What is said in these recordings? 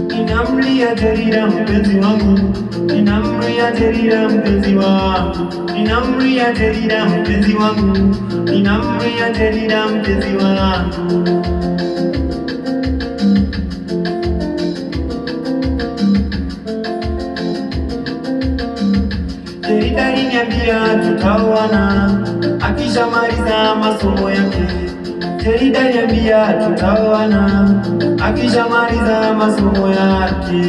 Ninamlia Jerida mpenzi wangu, ninamlia Jerida mpenzi wangu, ninamlia Jerida mpenzi wangu, ninamlia Jerida mpenzi wangu. Jerida aliniambia tutaoana akishamaliza masomo yake. Jerida aliniambia tutaoana akishamaliza masomo yake.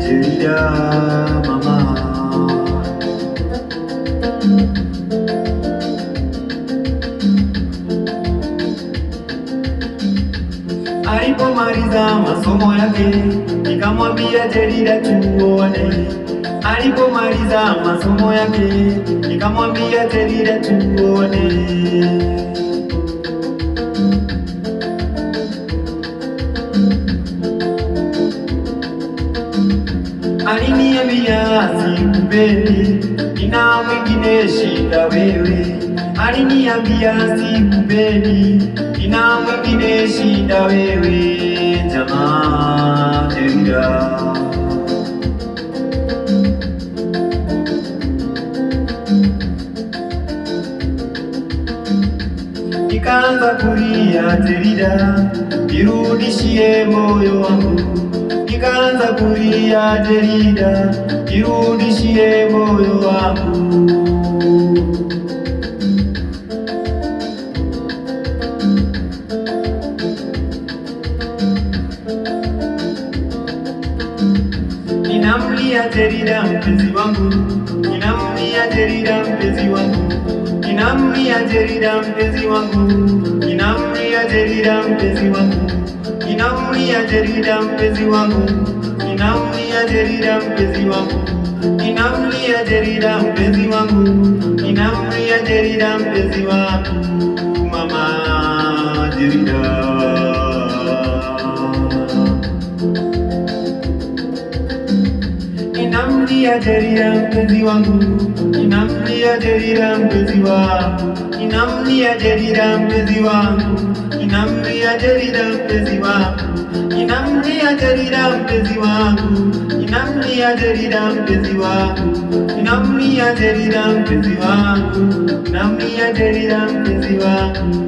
Jerida mama, alipomaliza masomo yake nikamwambia Jerida tuoane. Alipomaliza masomo yake nikamwambia Jerida tuoane. Aliniambia sikupendi, nina mwingine shinda wewe. Aliniambia sikupendi, nina mwingine shinda wewe. Jamaa Jerida, nikaanza kulia Jerida, nirudishie moyo wangu. Nikaanza kulia Jerida, nirudishie moyo wangu. Ninamlia Jerida mpenzi wangu, ninamlia Jerida mpenzi wangu, ninamlia Jerida mpenzi wangu, ninamlia Jerida mpenzi wangu, ninamlia Jerida mpenzi wangu, ninamlia Jerida mpenzi wangu, ninamlia Jerida mpenzi wangu, ninamlia Jerida mpenzi wangu. Mama Jerida, ninamlia Jerida mpenzi wangu, ninamlia Jerida mpenzi wangu, ninamlia Jerida mpenzi wangu, ninamlia Jerida mpenzi wangu, ninamlia Jerida mpenzi wangu, ninamlia Jerida mpenzi wangu, ninamlia Jerida mpenzi wangu, ninamlia Jerida mpenzi wangu.